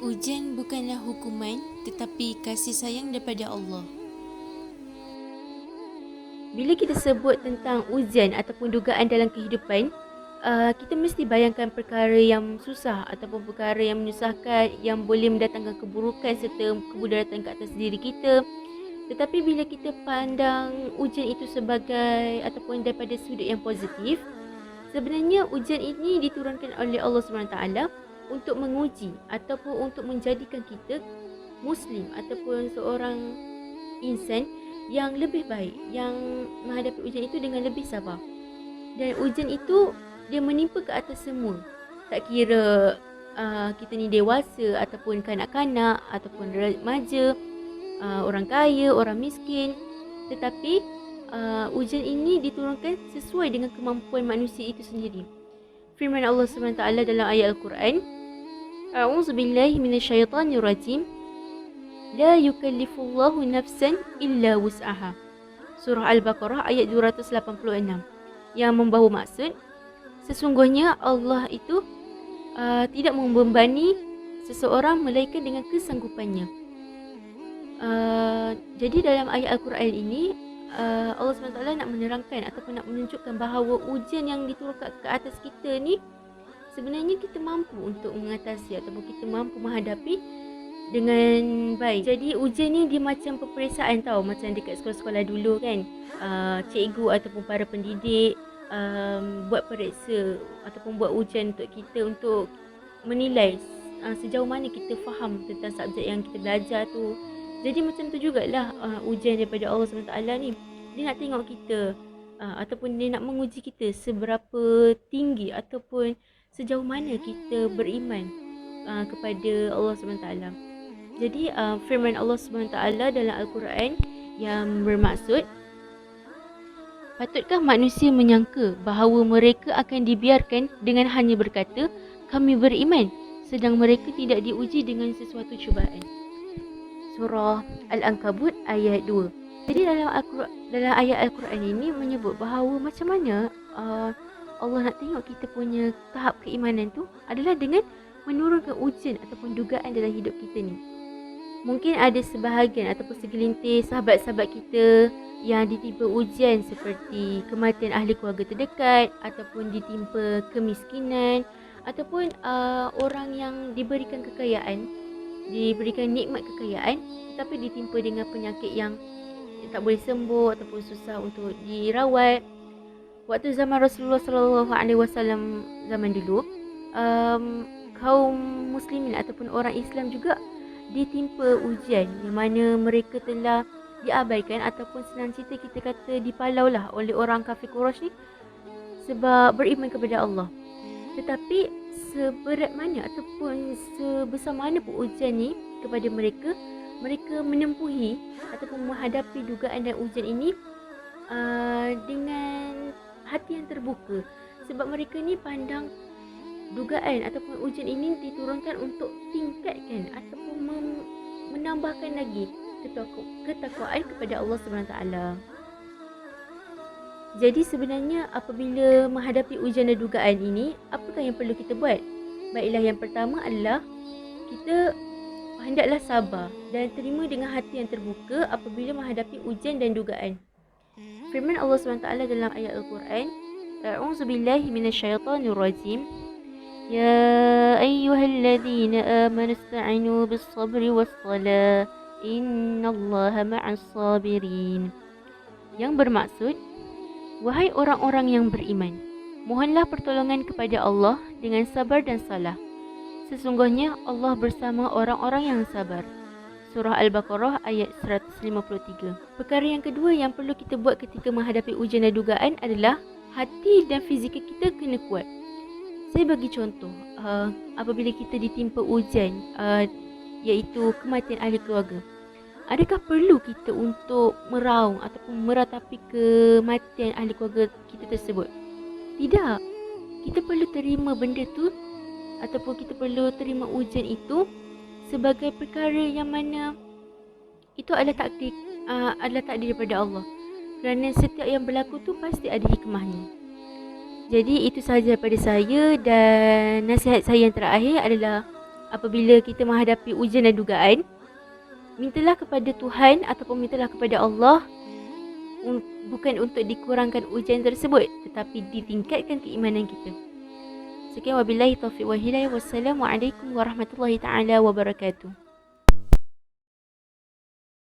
Ujian bukanlah hukuman, tetapi kasih sayang daripada Allah. Bila kita sebut tentang ujian ataupun dugaan dalam kehidupan, kita mesti bayangkan perkara yang susah ataupun perkara yang menyusahkan, yang boleh mendatangkan keburukan serta kemudaratan ke atas diri kita. Tetapi bila kita pandang ujian itu sebagai ataupun daripada sudut yang positif, sebenarnya ujian ini diturunkan oleh Allah SWT untuk menguji ataupun untuk menjadikan kita Muslim ataupun seorang insan yang lebih baik, yang menghadapi ujian itu dengan lebih sabar. Dan ujian itu dia menimpa ke atas semua. Tak kira kita ni dewasa ataupun kanak-kanak ataupun remaja, orang kaya, orang miskin. Tetapi ujian ini diturunkan sesuai dengan kemampuan manusia itu sendiri. Firman Allah SWT dalam ayat Al-Quran, A'udzubillahi minasyaitanirrajim. La yukallifullahu nafsan illa wus'aha. Surah Al-Baqarah ayat 286. Yang membawa maksud, sesungguhnya Allah itu tidak membebani seseorang melainkan dengan kesanggupannya. Jadi dalam ayat Al-Quran ini, Allah SWT nak menerangkan ataupun nak menunjukkan bahawa ujian yang diturunkan ke atas kita ni sebenarnya kita mampu untuk mengatasi ataupun kita mampu menghadapi dengan baik. Jadi ujian ni dia macam peperiksaan tau, macam dekat sekolah-sekolah dulu kan. Cikgu ataupun para pendidik buat periksa ataupun buat ujian untuk kita untuk menilai sejauh mana kita faham tentang subjek yang kita belajar tu. Jadi macam tu jugalah ujian daripada Allah SWT ni. Dia nak tengok kita ataupun dia nak menguji kita seberapa tinggi ataupun sejauh mana kita beriman kepada Allah SWT. Jadi firman Allah SWT dalam Al-Quran yang bermaksud, patutkah manusia menyangka bahawa mereka akan dibiarkan dengan hanya berkata, kami beriman, sedang mereka tidak diuji dengan sesuatu cubaan. Surah Al-Ankabut ayat 2. Jadi dalam ayat Al-Quran ini menyebut bahawa macam mana Allah nak tengok kita punya tahap keimanan tu adalah dengan menurunkan ujian ataupun dugaan dalam hidup kita ni. Mungkin ada sebahagian ataupun segelintir sahabat-sahabat kita yang ditimpa ujian seperti kematian ahli keluarga terdekat ataupun ditimpa kemiskinan ataupun orang yang diberikan kekayaan, diberikan nikmat kekayaan tetapi ditimpa dengan penyakit yang tak boleh sembuh ataupun susah untuk dirawat. Waktu zaman Rasulullah SAW zaman dulu, kaum muslimin ataupun orang Islam juga ditimpa ujian yang mana mereka telah diabaikan ataupun senang cerita kita kata dipalau lah oleh orang kafir Quraisy ni sebab beriman kepada Allah. Tetapi seberat mana ataupun sebesar mana pun ujian ni kepada mereka, mereka menempuhi ataupun menghadapi dugaan dan ujian ini dengan hati yang terbuka. Sebab mereka ni pandang dugaan ataupun ujian ini diturunkan untuk tingkatkan ataupun menambahkan lagi ketakwaan kepada Allah SWT. Jadi sebenarnya apabila menghadapi ujian dan dugaan ini, apakah yang perlu kita buat? Baiklah, yang pertama adalah kita hendaklah sabar dan terima dengan hati yang terbuka apabila menghadapi ujian dan dugaan. Firman Allah SWT dalam ayat Al-Quran, A'udzubillahi minasyaitanirrajim. Ya ayyuhalladzina amanu ista'inu bis-sabri was-salah, innallaha ma'as sabirin. Yang bermaksud, wahai orang-orang yang beriman, mohonlah pertolongan kepada Allah dengan sabar dan salah. Sesungguhnya Allah bersama orang-orang yang sabar. Surah Al-Baqarah ayat 153. Perkara yang kedua yang perlu kita buat ketika menghadapi ujian dan dugaan adalah hati dan fizikal kita kena kuat. Saya bagi contoh, apabila kita ditimpa ujian iaitu kematian ahli keluarga, adakah perlu kita untuk meraung ataupun meratapi kematian ahli keluarga kita tersebut? Tidak. Kita perlu terima benda tu ataupun kita perlu terima ujian itu sebagai perkara yang mana itu adalah takdir daripada Allah. Kerana setiap yang berlaku tu pasti ada hikmahnya. Jadi itu sahaja daripada saya, dan nasihat saya yang terakhir adalah apabila kita menghadapi ujian dan dugaan, mintalah kepada Tuhan ataupun mintalah kepada Allah, bukan untuk dikurangkan ujian tersebut, tetapi ditingkatkan keimanan kita. Sekian, wabillahi taufiq wal hidayah. Wassalamualaikum warahmatullahi taala wabarakatuh.